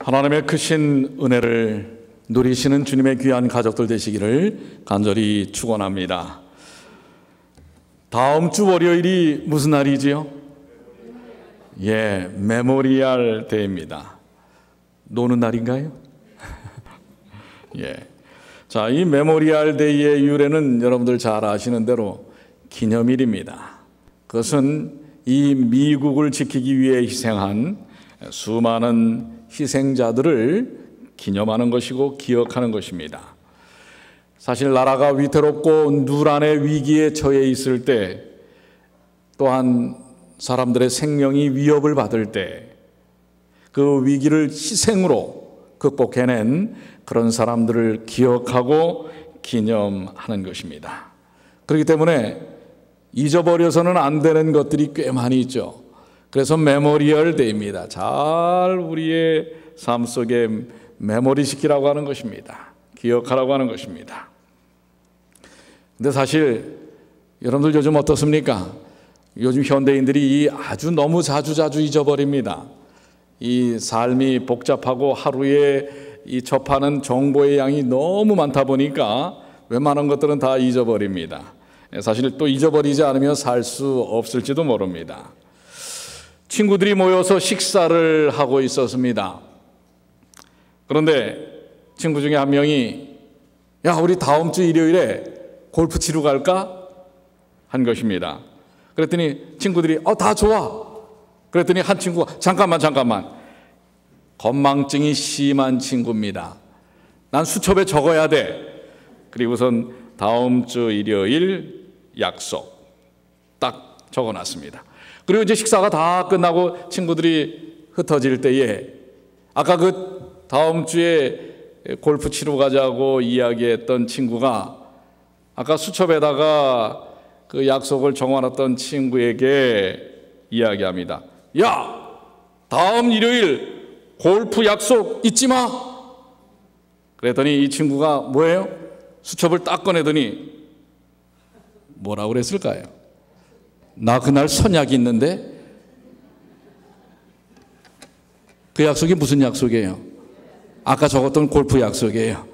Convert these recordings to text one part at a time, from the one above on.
하나님의 크신 은혜를 누리시는 주님의 귀한 가족들 되시기를 간절히 축원합니다. 다음 주 월요일이 무슨 날이지요? 메모리얼 데이입니다. 노는 날인가요? 자, 이 메모리얼 데이의 유래는 여러분들 잘 아시는 대로 기념일입니다. 그것은 이 미국을 지키기 위해 희생한 수많은 희생자들을 기념하는 것이고 기억하는 것입니다. 사실 나라가 위태롭고 누란의 위기에 처해 있을 때, 또한 사람들의 생명이 위협을 받을 때 그 위기를 희생으로 극복해낸 그런 사람들을 기억하고 기념하는 것입니다. 그렇기 때문에 잊어버려서는 안 되는 것들이 꽤 많이 있죠. 그래서 메모리얼 데이입니다. 잘 우리의 삶 속에 메모리 시키라고 하는 것입니다. 기억하라고 하는 것입니다. 근데 사실 여러분들 요즘 어떻습니까? 요즘 현대인들이 아주 너무 자주 잊어버립니다. 이 삶이 복잡하고 하루에 이 접하는 정보의 양이 너무 많다 보니까 웬만한 것들은 다 잊어버립니다. 사실 또 잊어버리지 않으면 살 수 없을지도 모릅니다. 친구들이 모여서 식사를 하고 있었습니다. 그런데 친구 중에 한 명이 야, 우리 다음 주 일요일에 골프 치러 갈까? 한 것입니다. 그랬더니 친구들이 다 좋아. 그랬더니 한 친구가 잠깐만 건망증이 심한 친구입니다. 난 수첩에 적어야 돼. 그리고선 다음 주 일요일 약속 딱 적어놨습니다. 그리고 이제 식사가 다 끝나고 친구들이 흩어질 때에 아까 그 다음 주에 골프 치러 가자고 이야기했던 친구가 아까 수첩에다가 그 약속을 적어놨던 친구에게 이야기합니다. 야, 다음 일요일 골프 약속 잊지 마. 그랬더니 이 친구가 뭐예요? 수첩을 딱 꺼내더니 뭐라고 그랬을까요? 나 그날 선약이 있는데. 그 약속이 무슨 약속이에요? 아까 적었던 골프 약속이에요.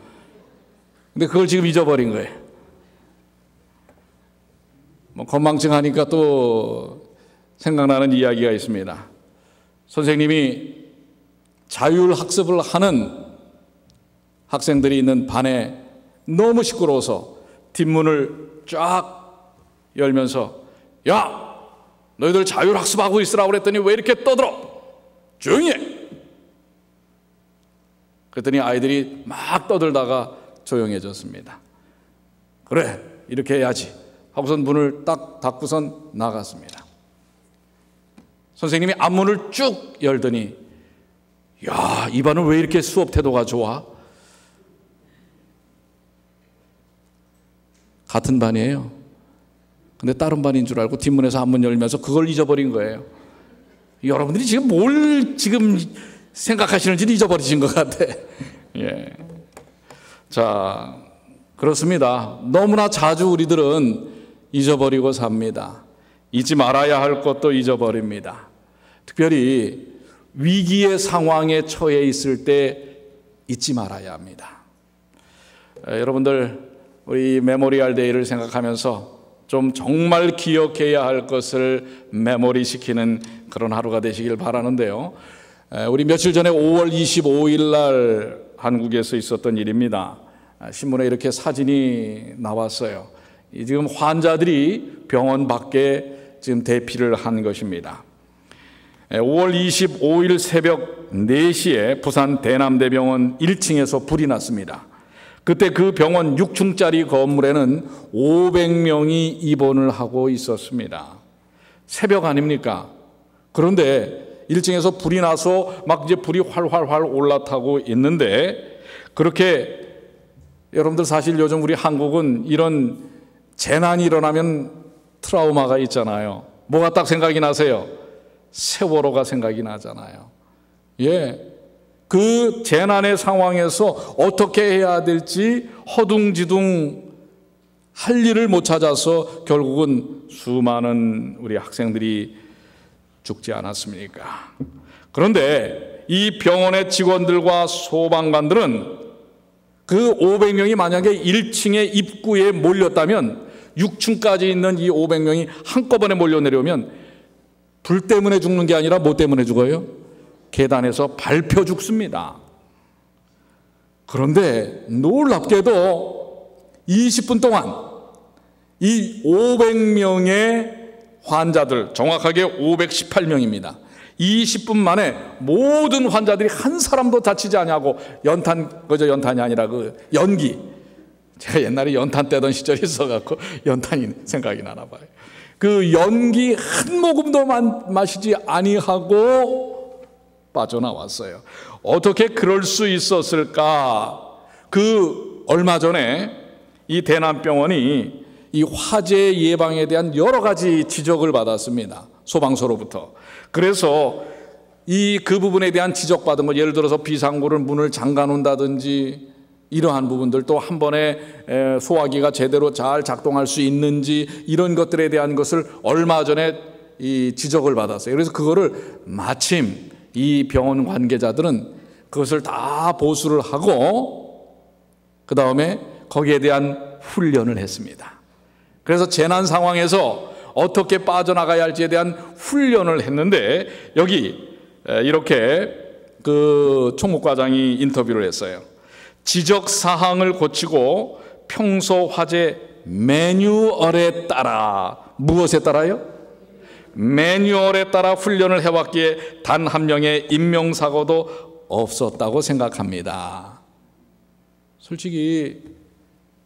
근데 그걸 지금 잊어버린 거예요. 건망증 하니까 또 생각나는 이야기가 있습니다. 선생님이 자율학습을 하는 학생들이 있는 반에 너무 시끄러워서 뒷문을 쫙 열면서 야, 너희들 자율학습하고 있으라고 그랬더니 왜 이렇게 떠들어? 조용히 해. 그랬더니 아이들이 막 떠들다가 조용해졌습니다. 그래, 이렇게 해야지 하고선 문을 딱 닫고선 나갔습니다. 선생님이 앞문을 쭉 열더니 야, 이 반은 왜 이렇게 수업 태도가 좋아? 같은 반이에요. 근데 다른 반인 줄 알고 뒷문에서 앞문 열면서 그걸 잊어버린 거예요. 여러분들이 지금 뭘 지금 생각하시는지 잊어버리신 것 같아. 자, 그렇습니다. 너무나 자주 우리들은 잊어버리고 삽니다. 잊지 말아야 할 것도 잊어버립니다. 특별히 위기의 상황에 처해 있을 때 잊지 말아야 합니다. 여러분들 우리 메모리얼 데이를 생각하면서 좀 정말 기억해야 할 것을 메모리 시키는 그런 하루가 되시길 바라는데요. 우리 며칠 전에 5월 25일 날 한국에서 있었던 일입니다. 신문에 이렇게 사진이 나왔어요. 지금 환자들이 병원 밖에 지금 대피를 한 것입니다. 5월 25일 새벽 4시에 부산 대남대병원 1층에서 불이 났습니다. 그때 그 병원 6층짜리 건물에는 500명이 입원을 하고 있었습니다. 새벽 아닙니까? 그런데 1층에서 불이 나서 막 이제 불이 활활 올라타고 있는데, 그렇게 여러분들 사실 요즘 우리 한국은 이런 재난이 일어나면 트라우마가 있잖아요. 뭐가 딱 생각이 나세요? 세월호가 생각이 나잖아요. 그 재난의 상황에서 어떻게 해야 될지 허둥지둥 할 일을 못 찾아서 결국은 수많은 우리 학생들이 죽지 않았습니까? 그런데 이 병원의 직원들과 소방관들은 그 500명이 만약에 1층의 입구에 몰렸다면 6층까지 있는 이 500명이 한꺼번에 몰려 내려오면 불 때문에 죽는 게 아니라 뭐 때문에 죽어요? 계단에서 밟혀 죽습니다. 그런데 놀랍게도 20분 동안 이 500명의 환자들, 정확하게 518명입니다. 20분 만에 모든 환자들이 한 사람도 다치지 않냐고, 연탄이 아니라 그 연기. 제가 옛날에 연탄 떼던 시절이 있어갖고 연탄이 생각이 나나 봐요. 그 연기 한 모금도 마시지 아니하고 빠져나왔어요. 어떻게 그럴 수 있었을까? 그 얼마 전에 이 대남병원이 이 화재 예방에 대한 여러 가지 지적을 받았습니다. 소방서로부터. 그래서 그 부분에 대한 지적받은 것, 예를 들어서 비상구를 문을 잠가 놓는다든지 이러한 부분들, 또 한 번에 소화기가 제대로 잘 작동할 수 있는지 이런 것들에 대한 것을 얼마 전에 이 지적을 받았어요. 그래서 그거를 마침 이 병원 관계자들은 그것을 다 보수를 하고 그 다음에 거기에 대한 훈련을 했습니다. 그래서 재난 상황에서 어떻게 빠져나가야 할지에 대한 훈련을 했는데, 여기 이렇게 그 총무과장이 인터뷰를 했어요. 지적 사항을 고치고 평소 화재 매뉴얼에 따라, 무엇에 따라요? 매뉴얼에 따라 훈련을 해왔기에 단 한 명의 인명사고도 없었다고 생각합니다. 솔직히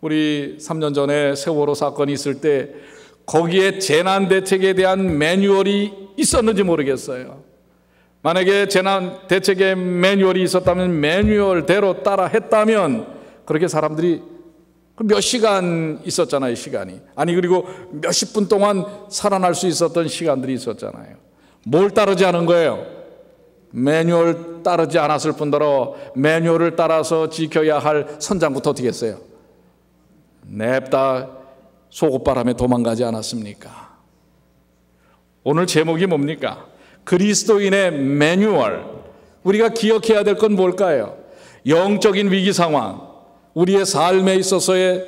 우리 3년 전에 세월호 사건이 있을 때 거기에 재난대책에 대한 매뉴얼이 있었는지 모르겠어요. 만약에 재난대책에 매뉴얼이 있었다면, 매뉴얼대로 따라 했다면 그렇게 사람들이 몇 시간 있었잖아요, 시간이. 아니, 그리고 몇십 분 동안 살아날 수 있었던 시간들이 있었잖아요. 뭘 따르지 않은 거예요? 매뉴얼 따르지 않았을 뿐더러 매뉴얼을 따라서 지켜야 할 선장부터 어떻게 했어요? 냅다 속옷바람에 도망가지 않았습니까? 오늘 제목이 뭡니까? 그리스도인의 매뉴얼. 우리가 기억해야 될 건 뭘까요? 영적인 위기 상황, 우리의 삶에 있어서의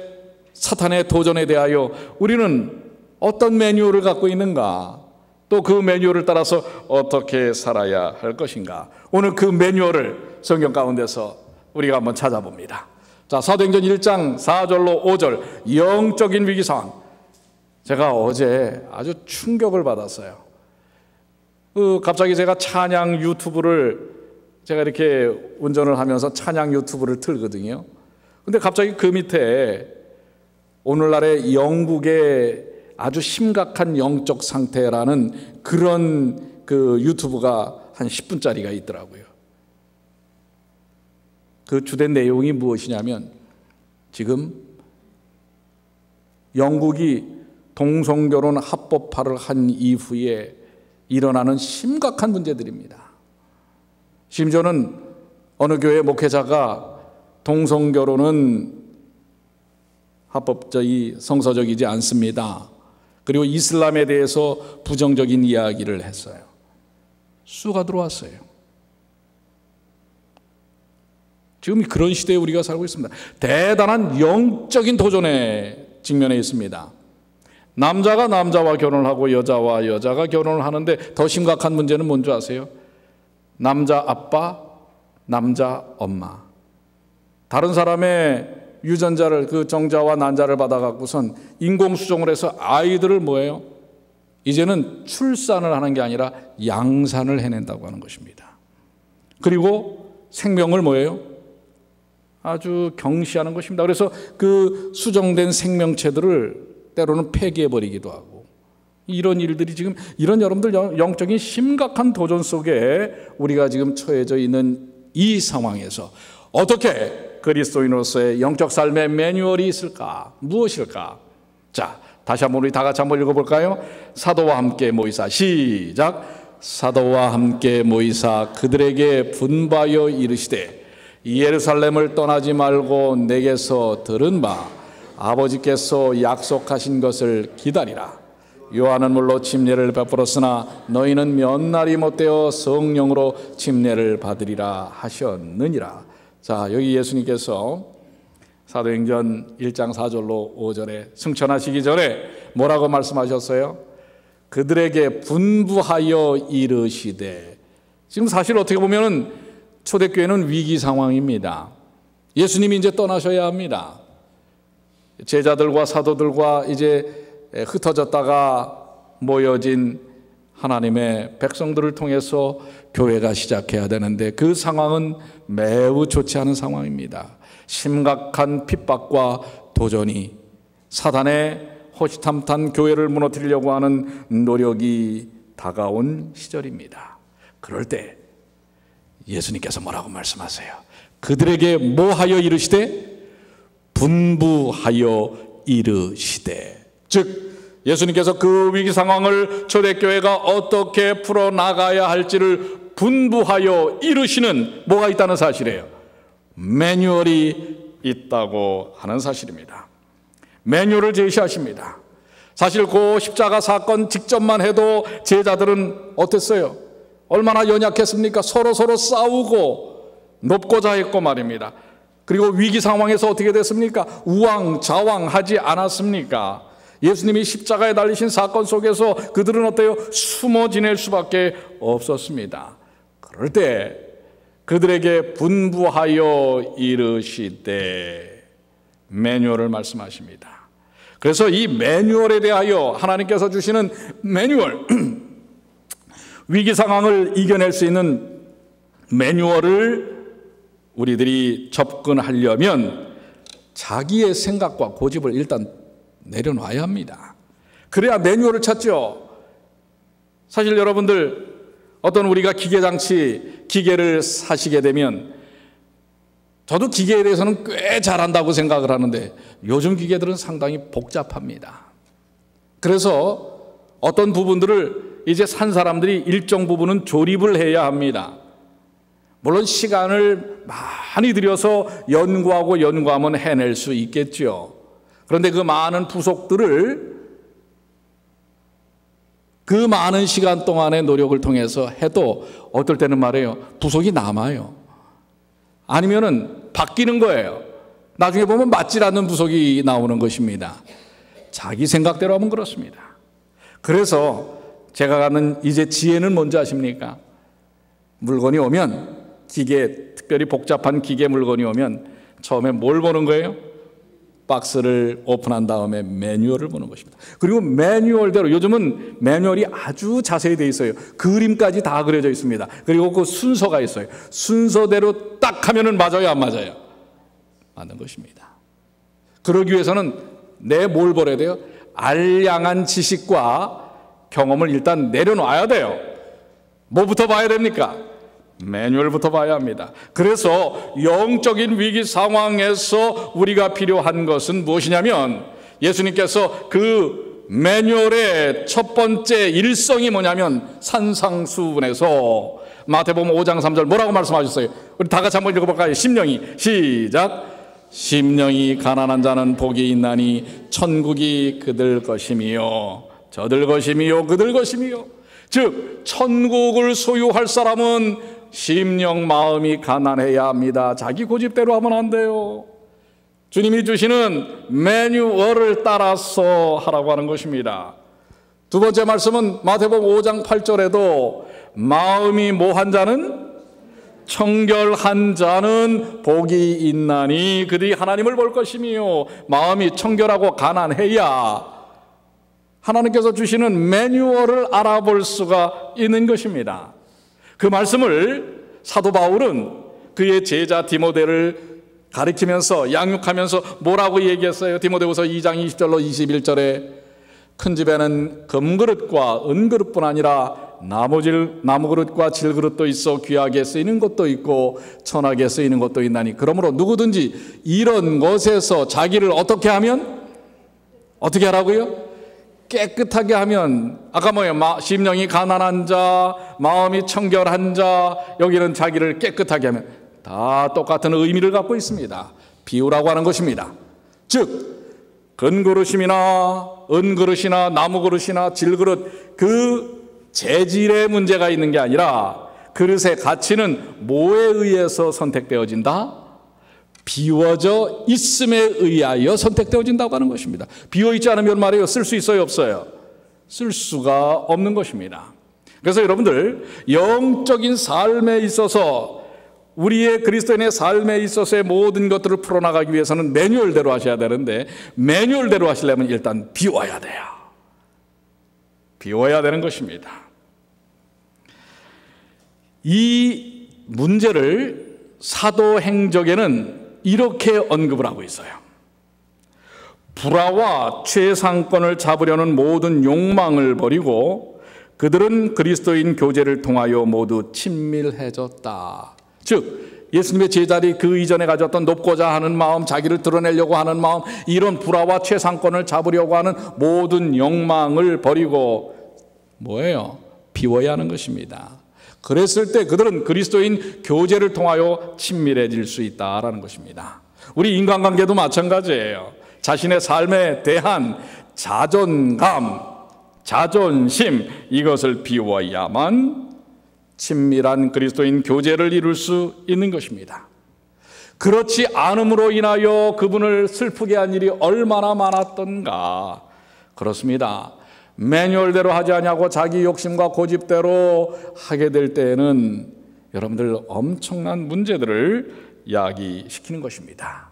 사탄의 도전에 대하여 우리는 어떤 매뉴얼을 갖고 있는가? 또 그 매뉴얼을 따라서 어떻게 살아야 할 것인가? 오늘 그 매뉴얼을 성경 가운데서 우리가 한번 찾아봅니다. 자, 사도행전 1장 4절로 5절, 영적인 위기 상황. 제가 어제 아주 충격을 받았어요. 갑자기 제가 찬양 유튜브를, 제가 이렇게 운전을 하면서 찬양 유튜브를 틀거든요. 근데 갑자기 그 밑에 오늘날의 영국의 아주 심각한 영적 상태라는 그런 그 유튜브가 한 10분짜리가 있더라고요. 그 주된 내용이 무엇이냐면, 지금 영국이 동성결혼 합법화를 한 이후에 일어나는 심각한 문제들입니다. 심지어는 어느 교회 목회자가 동성결혼은 합법적이 성서적이지 않습니다. 그리고 이슬람에 대해서 부정적인 이야기를 했어요. 수가 들어왔어요. 지금 그런 시대에 우리가 살고 있습니다. 대단한 영적인 도전에 직면해 있습니다. 남자가 남자와 결혼을 하고 여자와 여자가 결혼을 하는데 더 심각한 문제는 뭔지 아세요? 남자 아빠, 남자 엄마. 다른 사람의 유전자를, 그 정자와 난자를 받아갖고선 인공수정을 해서 아이들을 뭐예요? 이제는 출산을 하는 게 아니라 양산을 해낸다고 하는 것입니다. 그리고 생명을 뭐예요? 아주 경시하는 것입니다. 그래서 그 수정된 생명체들을 때로는 폐기해버리기도 하고, 이런 일들이 지금, 이런 여러분들 영적인 심각한 도전 속에 우리가 지금 처해져 있는 이 상황에서 어떻게 그리스도인으로서의 영적 삶의 매뉴얼이 있을까? 무엇일까? 자, 다시 한번 우리 다 같이 한번 읽어볼까요? 사도와 함께 모이사, 시작. 사도와 함께 모이사 그들에게 분바여 이르시되 예루살렘을 떠나지 말고 내게서 들은 바 아버지께서 약속하신 것을 기다리라. 요한은 물로 침례를 베풀었으나 너희는 몇 날이 못되어 성령으로 침례를 받으리라 하셨느니라. 자, 여기 예수님께서 사도행전 1장 4절로 5절에 승천하시기 전에 뭐라고 말씀하셨어요? 그들에게 분부하여 이르시되. 지금 사실 어떻게 보면 초대교회는 위기 상황입니다. 예수님이 이제 떠나셔야 합니다. 제자들과 사도들과 이제 흩어졌다가 모여진 하나님의 백성들을 통해서 교회가 시작해야 되는데 그 상황은 매우 좋지 않은 상황입니다. 심각한 핍박과 도전이, 사단의 호시탐탐 교회를 무너뜨리려고 하는 노력이 다가온 시절입니다. 그럴 때 예수님께서 뭐라고 말씀하세요? 그들에게 뭐하여 이르시되? 분부하여 이르시되. 즉 예수님께서 그 위기 상황을 초대교회가 어떻게 풀어나가야 할지를 분부하여 이르시는 뭐가 있다는 사실이에요. 매뉴얼이 있다고 하는 사실입니다. 매뉴얼을 제시하십니다. 사실 그 십자가 사건 직전만 해도 제자들은 어땠어요? 얼마나 연약했습니까? 서로 싸우고 높고자 했고 말입니다. 그리고 위기 상황에서 어떻게 됐습니까? 우왕좌왕하지 않았습니까? 예수님이 십자가에 달리신 사건 속에서 그들은 어때요? 숨어 지낼 수밖에 없었습니다. 그럴 때 그들에게 분부하여 이르시되, 매뉴얼을 말씀하십니다. 그래서 이 매뉴얼에 대하여 하나님께서 주시는 매뉴얼, 위기 상황을 이겨낼 수 있는 매뉴얼을 우리들이 접근하려면 자기의 생각과 고집을 일단 내려놔야 합니다. 그래야 매뉴얼을 찾죠. 사실 여러분들 어떤 우리가 기계장치, 기계를 사시게 되면 저도 기계에 대해서는 꽤 잘한다고 생각을 하는데 요즘 기계들은 상당히 복잡합니다. 그래서 어떤 부분들을 이제 산 사람들이 일정 부분은 조립을 해야 합니다. 물론 시간을 많이 들여서 연구하면 해낼 수 있겠죠. 그런데 그 많은 부속들을 그 많은 시간 동안의 노력을 통해서 해도 어떨 때는 말이에요, 부속이 남아요. 아니면은 바뀌는 거예요. 나중에 보면 맞질 않는 부속이 나오는 것입니다. 자기 생각대로 하면 그렇습니다. 그래서 제가 갖는 이제 지혜는 뭔지 아십니까? 물건이 오면, 기계, 특별히 복잡한 기계 물건이 오면 처음에 뭘 보는 거예요? 박스를 오픈한 다음에 매뉴얼을 보는 것입니다. 그리고 매뉴얼대로, 요즘은 매뉴얼이 아주 자세히 되어 있어요. 그림까지 다 그려져 있습니다. 그리고 그 순서가 있어요. 순서대로 딱 하면은 맞아요, 안 맞아요? 맞는 것입니다. 그러기 위해서는 내 뭘 버려야 돼요? 알량한 지식과 경험을 일단 내려놔야 돼요. 뭐부터 봐야 됩니까? 매뉴얼부터 봐야 합니다. 그래서 영적인 위기 상황에서 우리가 필요한 것은 무엇이냐면, 예수님께서 그 매뉴얼의 첫 번째 일성이 뭐냐면 산상수훈에서 마태복음 5장 3절 뭐라고 말씀하셨어요? 우리 다 같이 한번 읽어볼까요? 심령이, 시작. 심령이 가난한 자는 복이 있나니 천국이 그들 것이미요 저들 것이미요 그들 것이미요. 즉 천국을 소유할 사람은 심령 마음이 가난해야 합니다. 자기 고집대로 하면 안 돼요. 주님이 주시는 매뉴얼을 따라서 하라고 하는 것입니다. 두 번째 말씀은 마태복음 5장 8절에도 마음이 뭐한 자는, 청결한 자는 복이 있나니 그들이 하나님을 볼 것이며, 마음이 청결하고 가난해야 하나님께서 주시는 매뉴얼을 알아볼 수가 있는 것입니다. 그 말씀을 사도 바울은 그의 제자 디모데를 가리키면서 양육하면서 뭐라고 얘기했어요? 디모데후서 2장 20절로 21절에 큰 집에는 금그릇과 은그릇뿐 아니라 나무그릇과 질그릇도 있어 귀하게 쓰이는 것도 있고 천하게 쓰이는 것도 있나니 그러므로 누구든지 이런 것에서 자기를 어떻게 하면, 어떻게 하라고요? 깨끗하게 하면, 아까 뭐예요? 심령이 가난한 자, 마음이 청결한 자, 여기는 자기를 깨끗하게 하면 다 똑같은 의미를 갖고 있습니다. 비유라고 하는 것입니다. 즉 금그릇이나 은그릇이나 나무그릇이나 질그릇 그 재질의 문제가 있는 게 아니라 그릇의 가치는 뭐에 의해서 선택되어진다? 비워져 있음에 의하여 선택되어진다고 하는 것입니다. 비워있지 않으면 말이에요, 쓸 수 있어요, 없어요? 쓸 수가 없는 것입니다. 그래서 여러분들, 영적인 삶에 있어서, 우리의 그리스도인의 삶에 있어서의 모든 것들을 풀어나가기 위해서는 매뉴얼대로 하셔야 되는데, 매뉴얼대로 하시려면 일단 비워야 돼요. 비워야 되는 것입니다. 이 문제를 사도행적에는 이렇게 언급을 하고 있어요. 불화와 최상권을 잡으려는 모든 욕망을 버리고 그들은 그리스도인 교제를 통하여 모두 친밀해졌다. 즉 예수님의 제자들이 그 이전에 가졌던 높고자 하는 마음, 자기를 드러내려고 하는 마음, 이런 불화와 최상권을 잡으려고 하는 모든 욕망을 버리고 뭐예요? 비워야 하는 것입니다. 그랬을 때 그들은 그리스도인 교제를 통하여 친밀해질 수 있다라는 것입니다. 우리 인간관계도 마찬가지예요. 자신의 삶에 대한 자존감, 자존심, 이것을 비워야만 친밀한 그리스도인 교제를 이룰 수 있는 것입니다. 그렇지 않음으로 인하여 그분을 슬프게 한 일이 얼마나 많았던가. 그렇습니다. 매뉴얼대로 하지 않냐고 자기 욕심과 고집대로 하게 될 때에는 여러분들 엄청난 문제들을 야기시키는 것입니다.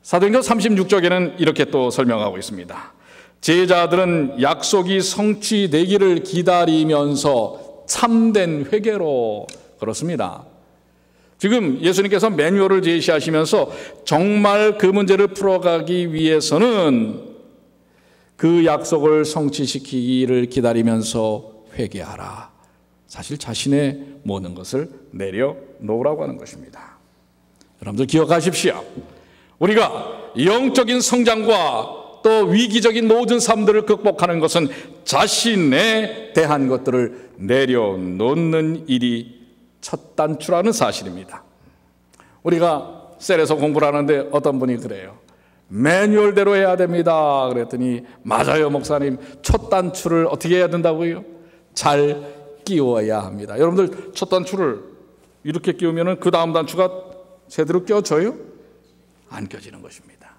사도행전 36쪽에는 이렇게 또 설명하고 있습니다. 제자들은 약속이 성취되기를 기다리면서 참된 회개로, 그렇습니다. 지금 예수님께서 매뉴얼을 제시하시면서 정말 그 문제를 풀어가기 위해서는 그 약속을 성취시키기를 기다리면서 회개하라. 사실 자신의 모든 것을 내려놓으라고 하는 것입니다. 여러분들 기억하십시오. 우리가 영적인 성장과 또 위기적인 모든 삶들을 극복하는 것은 자신에 대한 것들을 내려놓는 일이 첫 단추라는 사실입니다. 우리가 셀에서 공부를 하는데 어떤 분이 그래요. 매뉴얼대로 해야 됩니다. 그랬더니 맞아요, 목사님. 첫 단추를 어떻게 해야 된다고요? 잘 끼워야 합니다. 여러분들 첫 단추를 이렇게 끼우면 그 다음 단추가 제대로 껴져요? 안 껴지는 것입니다.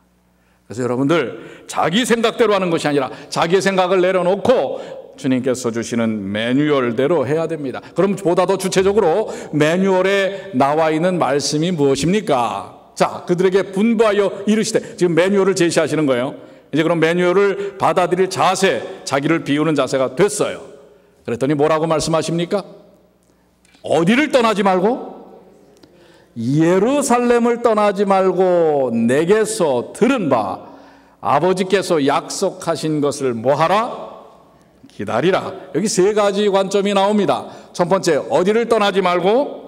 그래서 여러분들 자기 생각대로 하는 것이 아니라 자기의 생각을 내려놓고 주님께서 주시는 매뉴얼대로 해야 됩니다. 그럼 보다 더 주체적으로 매뉴얼에 나와 있는 말씀이 무엇입니까? 자, 그들에게 분부하여 이르시되, 지금 매뉴얼을 제시하시는 거예요. 이제 그럼 매뉴얼을 받아들일 자세, 자기를 비우는 자세가 됐어요. 그랬더니 뭐라고 말씀하십니까? 어디를 떠나지 말고? 예루살렘을 떠나지 말고 내게서 들은 바 아버지께서 약속하신 것을 뭐하라? 기다리라. 여기 세 가지 관점이 나옵니다. 첫 번째, 어디를 떠나지 말고?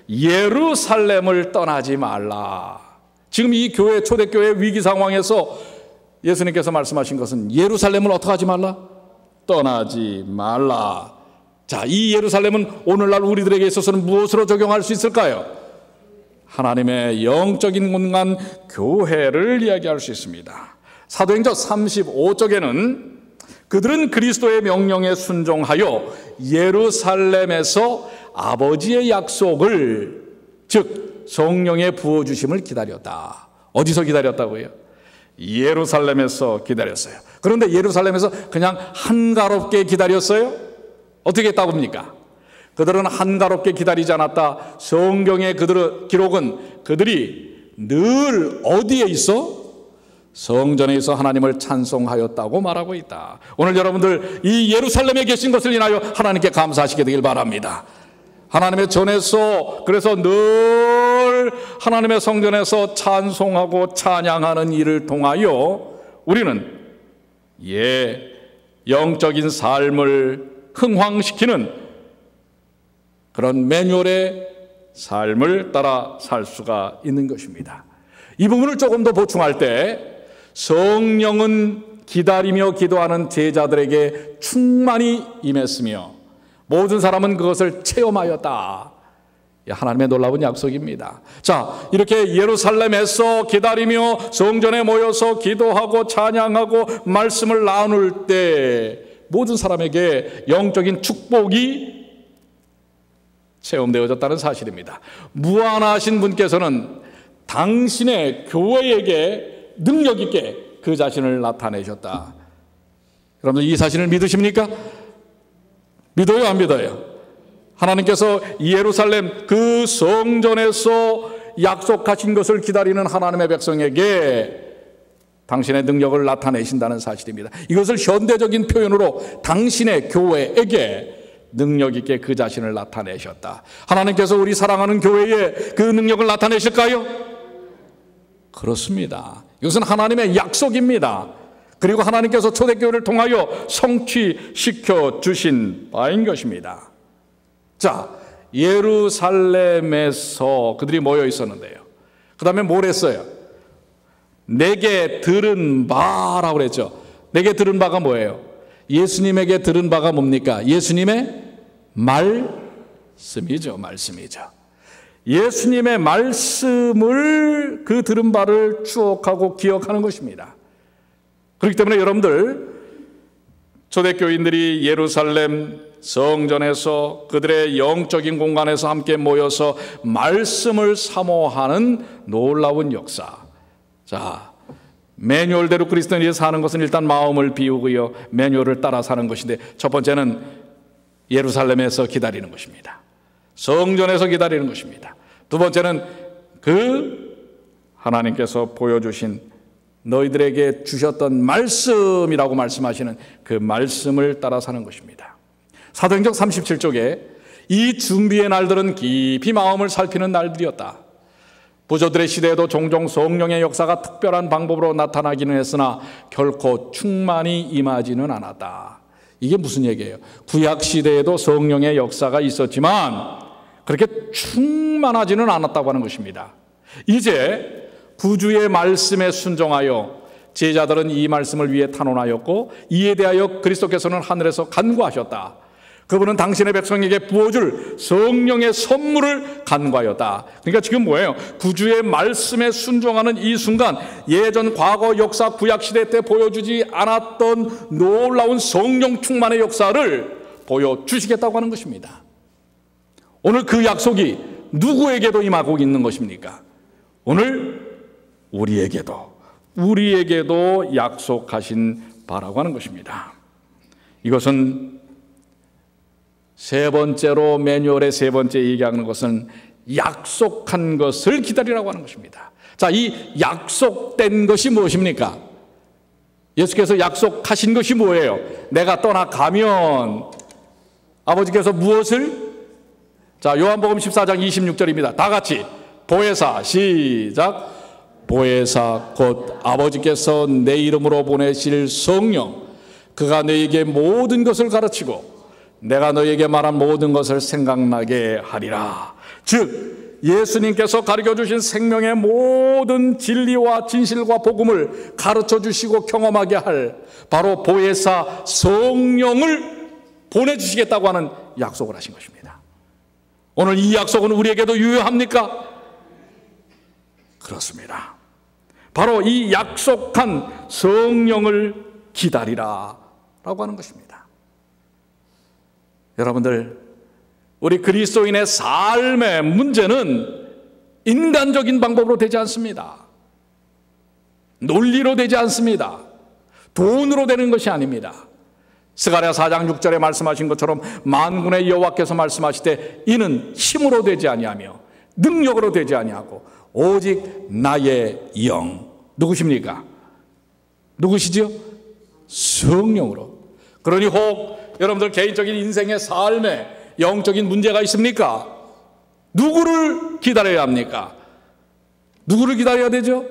예루살렘을 떠나지 말라. 지금 이 교회, 초대교회 위기 상황에서 예수님께서 말씀하신 것은 예루살렘을 어떻게 하지 말라? 떠나지 말라. 자, 이 예루살렘은 오늘날 우리들에게 있어서는 무엇으로 적용할 수 있을까요? 하나님의 영적인 공간 교회를 이야기할 수 있습니다. 사도행전 35쪽에는 그들은 그리스도의 명령에 순종하여 예루살렘에서 아버지의 약속을, 즉 성령의 부어주심을 기다렸다. 어디서 기다렸다고요? 예루살렘에서 기다렸어요. 그런데 예루살렘에서 그냥 한가롭게 기다렸어요? 어떻게 했다고 합니까? 그들은 한가롭게 기다리지 않았다. 성경의 그들의 기록은 그들이 늘 어디에 있어? 성전에 있어 하나님을 찬송하였다고 말하고 있다. 오늘 여러분들 이 예루살렘에 계신 것을 인하여 하나님께 감사하시게 되길 바랍니다. 하나님의 전에서, 그래서 늘 하나님의 성전에서 찬송하고 찬양하는 일을 통하여 우리는 영적인 삶을 흥황시키는 그런 매뉴얼의 삶을 따라 살 수가 있는 것입니다. 이 부분을 조금 더 보충할 때 성령은 기다리며 기도하는 제자들에게 충만히 임했으며 모든 사람은 그것을 체험하였다. 하나님의 놀라운 약속입니다. 자, 이렇게 예루살렘에서 기다리며 성전에 모여서 기도하고 찬양하고 말씀을 나눌 때 모든 사람에게 영적인 축복이 체험되어졌다는 사실입니다. 무한하신 분께서는 당신의 교회에게 능력 있게 그 자신을 나타내셨다. 여러분들 이 사실을 믿으십니까? 믿어요, 안 믿어요? 하나님께서 예루살렘 그 성전에서 약속하신 것을 기다리는 하나님의 백성에게 당신의 능력을 나타내신다는 사실입니다. 이것을 현대적인 표현으로 당신의 교회에게 능력 있게 그 자신을 나타내셨다. 하나님께서 우리 사랑하는 교회에 그 능력을 나타내실까요? 그렇습니다. 이것은 하나님의 약속입니다. 그리고 하나님께서 초대교회를 통하여 성취시켜 주신 바인 것입니다. 자, 예루살렘에서 그들이 모여 있었는데요. 그 다음에 뭘 했어요? 내게 들은 바라고 그랬죠. 내게 들은 바가 뭐예요? 예수님에게 들은 바가 뭡니까? 예수님의 말씀이죠. 말씀이죠. 예수님의 말씀을 그 들은 바를 추억하고 기억하는 것입니다. 그렇기 때문에 여러분들 초대교인들이 예루살렘 성전에서 그들의 영적인 공간에서 함께 모여서 말씀을 사모하는 놀라운 역사. 자, 매뉴얼대로 그리스도인이 사는 것은 일단 마음을 비우고요, 매뉴얼을 따라 사는 것인데, 첫 번째는 예루살렘에서 기다리는 것입니다. 성전에서 기다리는 것입니다. 두 번째는 그 하나님께서 보여주신 너희들에게 주셨던 말씀이라고 말씀하시는 그 말씀을 따라 사는 것입니다. 사도행전 37쪽에 이 준비의 날들은 깊이 마음을 살피는 날들이었다. 부조들의 시대에도 종종 성령의 역사가 특별한 방법으로 나타나기는 했으나 결코 충만히 임하지는 않았다. 이게 무슨 얘기예요? 구약 시대에도 성령의 역사가 있었지만 그렇게 충만하지는 않았다고 하는 것입니다. 이제 구주의 말씀에 순종하여 제자들은 이 말씀을 위해 탄원하였고 이에 대하여 그리스도께서는 하늘에서 간구하셨다. 그분은 당신의 백성에게 부어줄 성령의 선물을 간구하였다. 그러니까 지금 뭐예요? 구주의 말씀에 순종하는 이 순간 예전 과거 역사 구약시대 때 보여주지 않았던 놀라운 성령 충만의 역사를 보여주시겠다고 하는 것입니다. 오늘 그 약속이 누구에게도 임하고 있는 것입니까? 오늘 우리에게도 약속하신 바라고 하는 것입니다. 이것은 세 번째로 매뉴얼의 세 번째 얘기하는 것은 약속한 것을 기다리라고 하는 것입니다. 자, 이 약속된 것이 무엇입니까? 예수께서 약속하신 것이 뭐예요? 내가 떠나가면 아버지께서 무엇을? 자, 요한복음 14장 26절입니다. 다 같이 보혜사 시작. 보혜사 곧 아버지께서 내 이름으로 보내실 성령, 그가 너에게 모든 것을 가르치고 내가 너에게 말한 모든 것을 생각나게 하리라. 즉 예수님께서 가르쳐주신 생명의 모든 진리와 진실과 복음을 가르쳐주시고 경험하게 할 바로 보혜사 성령을 보내주시겠다고 하는 약속을 하신 것입니다. 오늘 이 약속은 우리에게도 유효합니까? 그렇습니다. 바로 이 약속한 성령을 기다리라 라고 하는 것입니다. 여러분들, 우리 그리스도인의 삶의 문제는 인간적인 방법으로 되지 않습니다. 논리로 되지 않습니다. 돈으로 되는 것이 아닙니다. 스가랴 4장 6절에 말씀하신 것처럼 만군의 여호와께서 말씀하시되 이는 힘으로 되지 아니하며 능력으로 되지 아니하고 오직 나의 영. 누구십니까? 누구시죠? 성령으로. 그러니 혹 여러분들 개인적인 인생의 삶에 영적인 문제가 있습니까? 누구를 기다려야 합니까? 누구를 기다려야 되죠?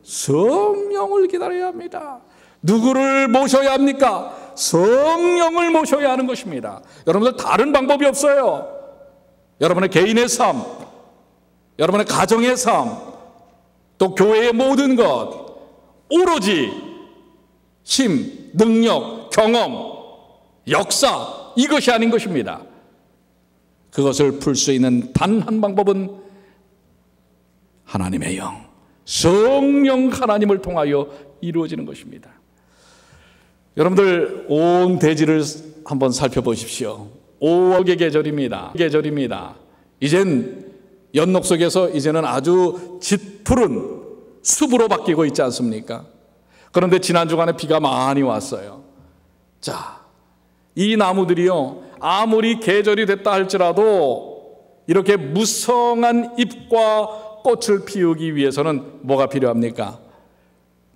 성령을 기다려야 합니다. 누구를 모셔야 합니까? 성령을 모셔야 하는 것입니다. 여러분들 다른 방법이 없어요. 여러분의 개인의 삶, 여러분의 가정의 삶, 또 교회의 모든 것, 오로지 힘, 능력, 경험, 역사, 이것이 아닌 것입니다. 그것을 풀 수 있는 단 한 방법은 하나님의 영, 성령 하나님을 통하여 이루어지는 것입니다. 여러분들 온 대지를 한번 살펴보십시오. 5월의 계절입니다. 이젠 연록 속에서 이제는 아주 짙푸른 숲으로 바뀌고 있지 않습니까? 그런데 지난 주간에 비가 많이 왔어요. 자, 이 나무들이요, 아무리 계절이 됐다 할지라도 이렇게 무성한 잎과 꽃을 피우기 위해서는 뭐가 필요합니까?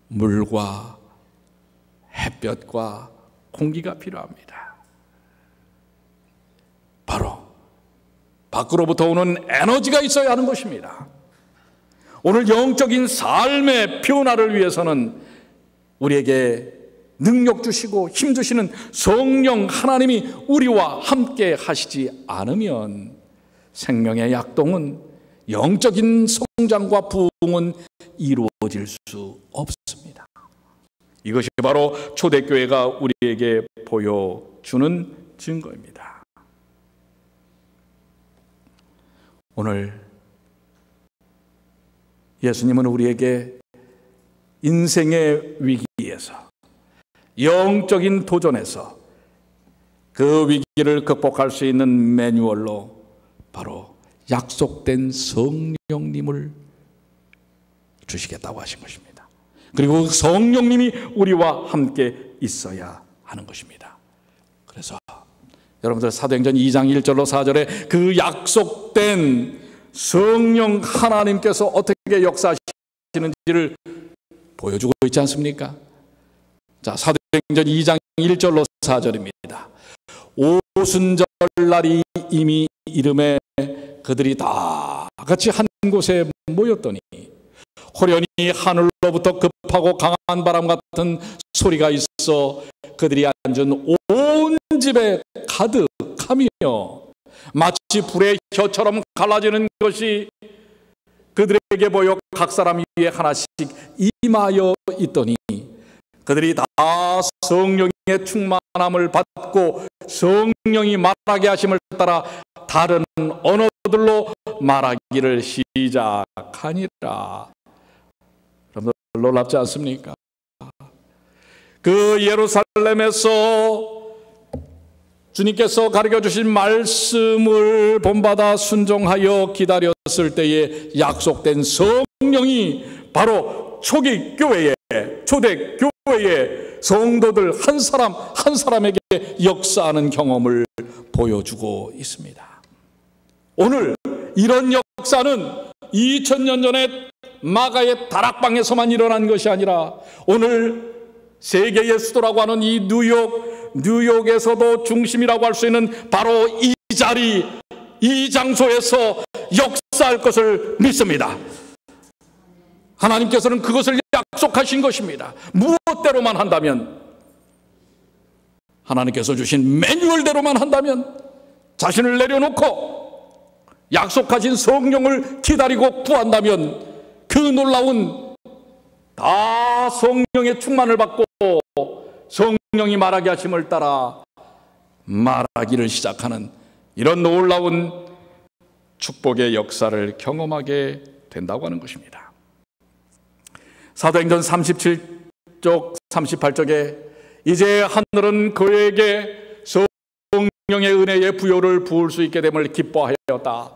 물과 햇볕과 공기가 필요합니다. 바로 밖으로부터 오는 에너지가 있어야 하는 것입니다. 오늘 영적인 삶의 변화를 위해서는 우리에게 능력 주시고 힘 주시는 성령 하나님이 우리와 함께 하시지 않으면 생명의 약동은, 영적인 성장과 부흥은 이루어질 수 없습니다. 이것이 바로 초대교회가 우리에게 보여주는 증거입니다. 오늘 예수님은 우리에게 인생의 위기에서, 영적인 도전에서 그 위기를 극복할 수 있는 매뉴얼로 바로 약속된 성령님을 주시겠다고 하신 것입니다. 그리고 성령님이 우리와 함께 있어야 하는 것입니다. 그래서 여러분들 사도행전 2장 1절로 4절에 그 약속된 성령 하나님께서 어떻게 역사하시는지를 보여주고 있지 않습니까? 자, 사도행전 2장 1절로 4절입니다. 오순절날이 이미 이름에 그들이 다 같이 한 곳에 모였더니 호련히 하늘로부터 급하고 강한 바람 같은 소리가 있어 그들이 앉은 온 집에 가득하며 마치 불의 혀처럼 갈라지는 것이 그들에게 보여 각 사람 위에 하나씩 임하여 있더니 그들이 다 성령의 충만함을 받고 성령이 말하게 하심을 따라 다른 언어들로 말하기를 시작하니라. 여러분들 놀랍지 않습니까? 그 예루살렘에서 주님께서 가르쳐 주신 말씀을 본받아 순종하여 기다렸을 때에 약속된 성령이 바로 초대교회의 성도들 한 사람 한 사람에게 역사하는 경험을 보여주고 있습니다. 오늘 이런 역사는 2000년 전에 마가의 다락방에서만 일어난 것이 아니라 오늘 세계의 수도라고 하는 이 뉴욕에서도 중심이라고 할 수 있는 바로 이 자리, 이 장소에서 역사할 것을 믿습니다. 하나님께서는 그것을 약속하신 것입니다. 무엇대로만 한다면, 하나님께서 주신 매뉴얼대로만 한다면, 자신을 내려놓고 약속하신 성령을 기다리고 구한다면 그 놀라운 다 성령의 충만을 받고 성령이 말하게 하심을 따라 말하기를 시작하는 이런 놀라운 축복의 역사를 경험하게 된다고 하는 것입니다. 사도행전 37쪽 38쪽에 이제 하늘은 그에게 성령의 은혜의 부요를 부을 수 있게 됨을 기뻐하였다.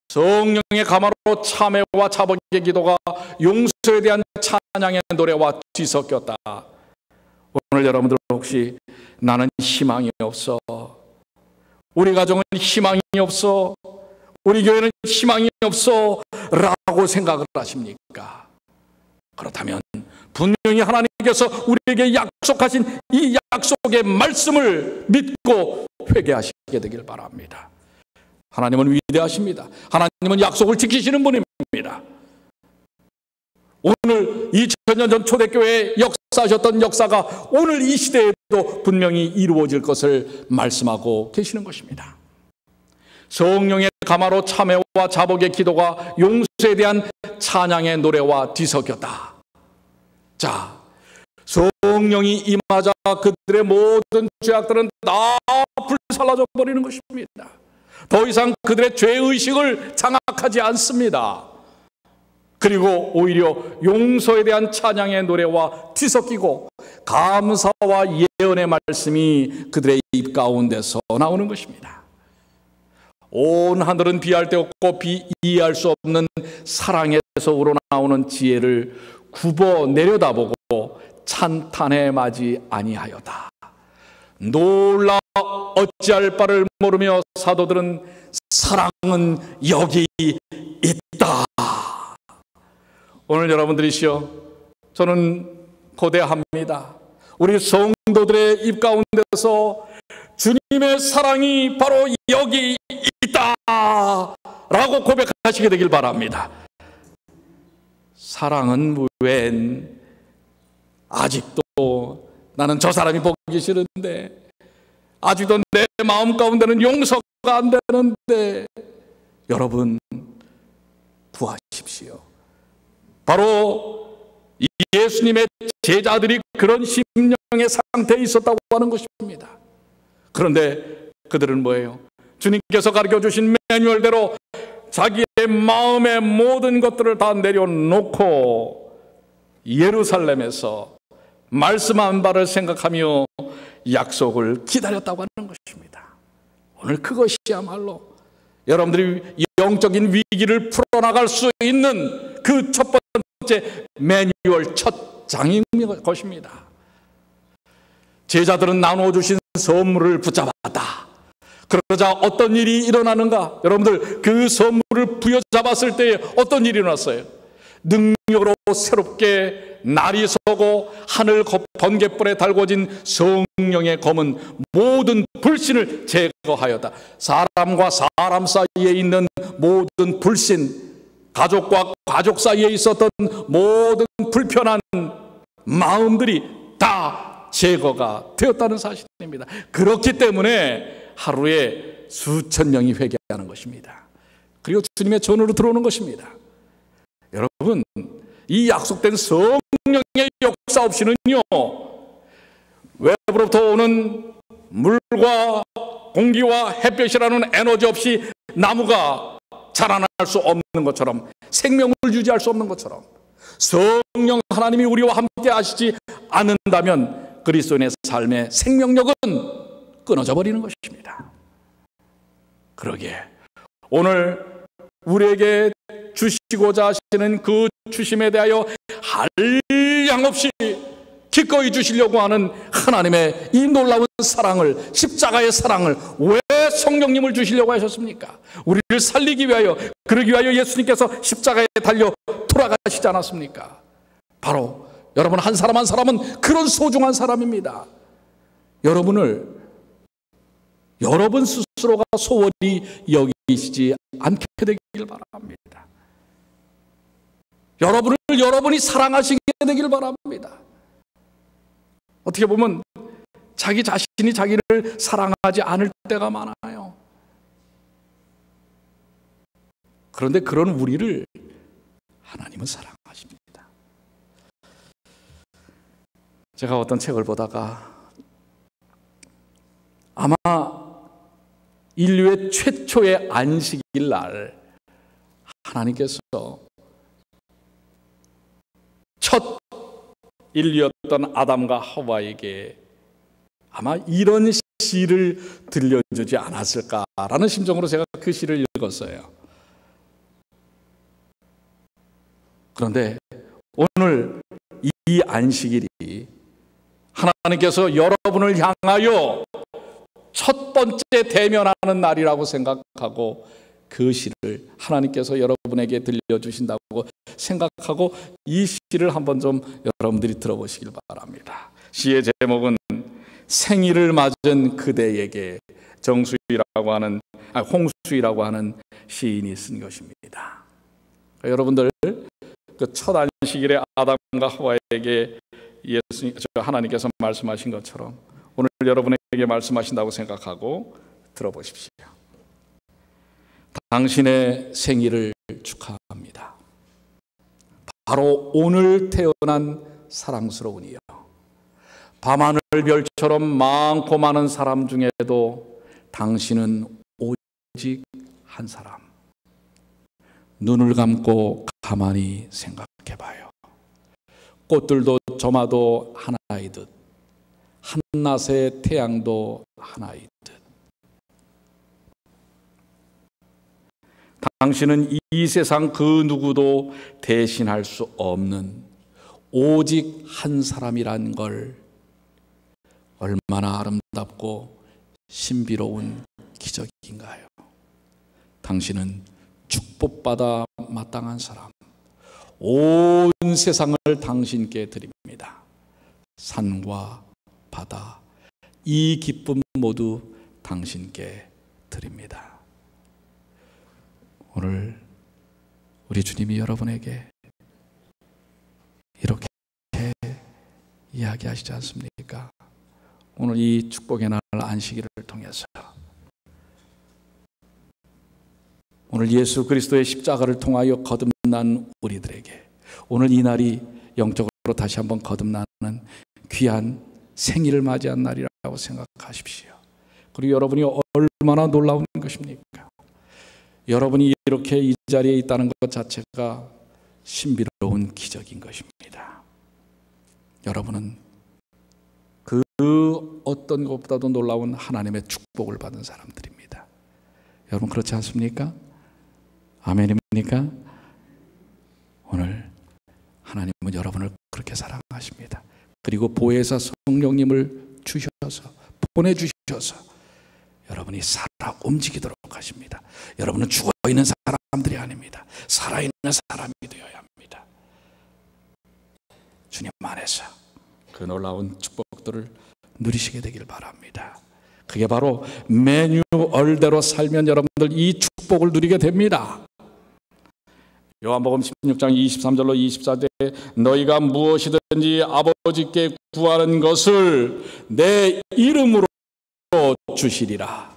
성령의 가마로 참회와 자복의 기도가 용서에 대한 찬양의 노래와 뒤섞였다. 오늘 여러분들 혹시 나는 희망이 없어, 우리 가정은 희망이 없어, 우리 교회는 희망이 없어 라고 생각을 하십니까? 그렇다면 분명히 하나님께서 우리에게 약속하신 이 약속의 말씀을 믿고 회개하시게 되길 바랍니다. 하나님은 위대하십니다. 하나님은 약속을 지키시는 분입니다. 오늘 2000년 전 초대교회에 역사하셨던 역사가 오늘 이 시대에도 분명히 이루어질 것을 말씀하고 계시는 것입니다. 성령의 가마로 참회와 자복의 기도가 용서에 대한 찬양의 노래와 뒤섞였다. 자, 성령이 임하자 그들의 모든 죄악들은 다 불살라져 버리는 것입니다. 더 이상 그들의 죄의식을 장악하지 않습니다. 그리고 오히려 용서에 대한 찬양의 노래와 뒤섞이고 감사와 예언의 말씀이 그들의 입 가운데서 나오는 것입니다. 온 하늘은 비할 데 없고 이해할 수 없는 사랑에서 우러나오는 지혜를 굽어 내려다보고 찬탄에 맞이 아니하여다. 놀라 어찌할 바를 모르며 사도들은 사랑은 여기 있다. 오늘 여러분들이시여, 저는 고대합니다. 우리 성도들의 입 가운데서 주님의 사랑이 바로 여기 있다 라고 고백하시게 되길 바랍니다. 사랑은 웬 아직도 나는 저 사람이 보기 싫은데, 아직도 내 마음 가운데는 용서가 안 되는데, 여러분 구하십시오. 바로 예수님의 제자들이 그런 심령의 상태에 있었다고 하는 것입니다. 그런데 그들은 뭐예요? 주님께서 가르쳐 주신 매뉴얼대로 자기의 마음의 모든 것들을 다 내려놓고 예루살렘에서 말씀한 바를 생각하며 약속을 기다렸다고 하는 것입니다. 오늘 그것이야말로 여러분들이 영적인 위기를 풀어나갈 수 있는 그 첫 번째 매뉴얼, 첫 장인 것입니다. 제자들은 나누어 주신 선물을 붙잡았다. 그러자 어떤 일이 일어나는가? 여러분들, 그 선물을 부여잡았을 때에 어떤 일이 일어났어요? 능력으로 새롭게 날이 서고 하늘 번갯불에 달궈진 성령의 검은 모든 불신을 제거하였다. 사람과 사람 사이에 있는 모든 불신, 가족과 가족 사이에 있었던 모든 불편한 마음들이 다 제거가 되었다는 사실입니다. 그렇기 때문에 하루에 수천 명이 회개하는 것입니다. 그리고 주님의 전으로 들어오는 것입니다. 여러분, 이 약속된 성령의 역사 없이는요, 외부로부터 오는 물과 공기와 햇볕이라는 에너지 없이 나무가 자라날 수 없는 것처럼, 생명을 유지할 수 없는 것처럼, 성령 하나님이 우리와 함께 하시지 않는다면 그리스도인의 삶의 생명력은 끊어져 버리는 것입니다. 그러기에 오늘 우리에게 주시고자 하시는 그 주심에 대하여 한량없이 기꺼이 주시려고 하는 하나님의 이 놀라운 사랑을, 십자가의 사랑을 왜 성령님을 주시려고 하셨습니까? 우리를 살리기 위하여, 그러기 위하여 예수님께서 십자가에 달려 돌아가시지 않았습니까? 바로 여러분 한 사람 한 사람은 그런 소중한 사람입니다. 여러분을 여러분 스스로가 소홀히 여기시지 않게 되길 바랍니다. 여러분을 여러분이 사랑하시게 되길 바랍니다. 어떻게 보면 자기 자신이 자기를 사랑하지 않을 때가 많아요. 그런데 그런 우리를 하나님은 사랑하십니다. 제가 어떤 책을 보다가 아마 인류의 최초의 안식일 날 하나님께서 첫 인류였던 아담과 하와에게 아마 이런 시를 들려주지 않았을까라는 심정으로 제가 그 시를 읽었어요. 그런데 오늘 이 안식일이 하나님께서 여러분을 향하여 첫 번째 대면하는 날이라고 생각하고 그 시를 하나님께서 여러분에게 들려주신다고 생각하고 이 시를 한번 좀 여러분들이 들어보시길 바랍니다. 시의 제목은 생일을 맞은 그대에게, 홍수이라고 하는 시인이 쓴 것입니다. 여러분들 그 첫 안식일에 아담과 하와에게 하나님께서 말씀하신 것처럼 오늘 여러분에게 말씀하신다고 생각하고 들어보십시오. 당신의 생일을 축하합니다. 바로 오늘 태어난 사랑스러운 이여, 밤하늘 별처럼 많고 많은 사람 중에도 당신은 오직 한 사람. 눈을 감고 가만히 생각해 봐요. 꽃들도 저마도 하나이듯 한낮의 태양도 하나이듯 당신은 이 세상 그 누구도 대신할 수 없는 오직 한 사람이란 걸 얼마나 아름답고 신비로운 기적인가요? 당신은 축복받아 마땅한 사람, 온 세상을 당신께 드립니다. 산과 바다, 이 기쁨 모두 당신께 드립니다. 오늘 우리 주님이 여러분에게 이렇게 이야기하시지 않습니까? 오늘 이 축복의 날 안식일을 통해서 오늘 예수 그리스도의 십자가를 통하여 거듭난 우리들에게 오늘 이 날이 영적으로 다시 한번 거듭나는 귀한 생일을 맞이한 날이라고 생각하십시오. 그리고 여러분이 얼마나 놀라운 것입니까? 여러분이 이렇게 이 자리에 있다는 것 자체가 신비로운 기적인 것입니다. 여러분은 그 어떤 것보다도 놀라운 하나님의 축복을 받은 사람들입니다. 여러분 그렇지 않습니까? 아멘입니까? 오늘 하나님은 여러분을 그렇게 사랑하십니다. 그리고 보혜사 성령님을 주셔서 보내주셔서 여러분이 살아 움직이도록 하십니다. 여러분은 죽어있는 사람들이 아닙니다. 살아있는 사람이 되어야 합니다. 주님 안에서 그 놀라운 축복들을 누리시게 되길 바랍니다. 그게 바로 매뉴얼대로 살면 여러분들 이 축복을 누리게 됩니다. 요한복음 16장 23절로 24절에 너희가 무엇이든지 아버지께 구하는 것을 내 이름으로 주시리라.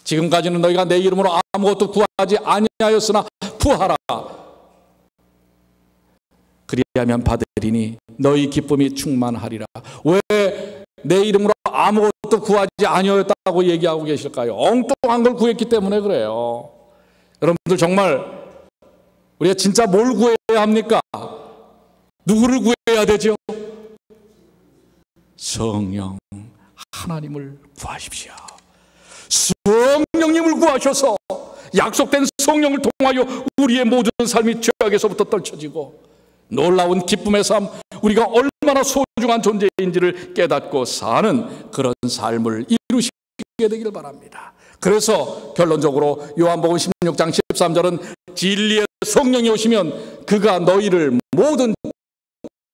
지금까지는 너희가 내 이름으로 아무것도 구하지 아니하였으나 구하라. 그리하면 받으리니 너희 기쁨이 충만하리라. 왜 내 이름으로 아무것도 구하지 아니하였다고 얘기하고 계실까요? 엉뚱한 걸 구했기 때문에 그래요. 여러분들 정말 우리가 진짜 뭘 구해야 합니까? 누구를 구해야 되죠? 성령 하나님을 구하십시오. 성령님을 구하셔서 약속된 성령을 통하여 우리의 모든 삶이 죄악에서부터 떨쳐지고 놀라운 기쁨의 삶, 우리가 얼마나 소중한 존재인지를 깨닫고 사는 그런 삶을 이루시게 되길 바랍니다. 그래서 결론적으로 요한복음 16장 13절은 진리의 성령이 오시면 그가 너희를 모든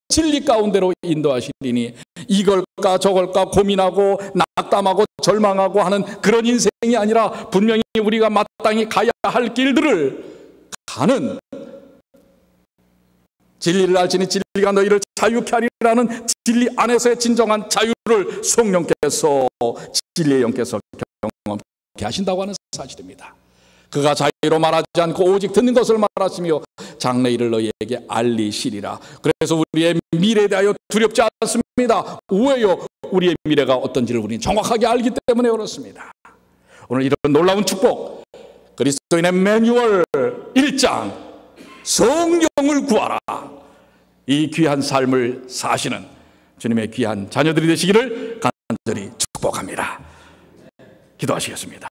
진리 가운데로 인도하시리니 이걸까 저걸까 고민하고 낙담하고 절망하고 하는 그런 인생이 아니라 분명히 우리가 마땅히 가야 할 길들을 가는 진리를 알지니 진리가 너희를 자유케 하리라는 진리 안에서의 진정한 자유를 성령께서 진리의 영께서 경험케 하신다고 하는 사실입니다. 그가 자유로 말하지 않고 오직 듣는 것을 말하시며 장래일을 너희에게 알리시리라. 그래서 우리의 미래에 대하여 두렵지 않습니다. 왜요? 우리의 미래가 어떤지를 우리는 정확하게 알기 때문에 그렇습니다. 오늘 이런 놀라운 축복, 그리스도인의 매뉴얼 1장 성령을 구하라, 이 귀한 삶을 사시는 주님의 귀한 자녀들이 되시기를 간절히 축복합니다. 기도하시겠습니다.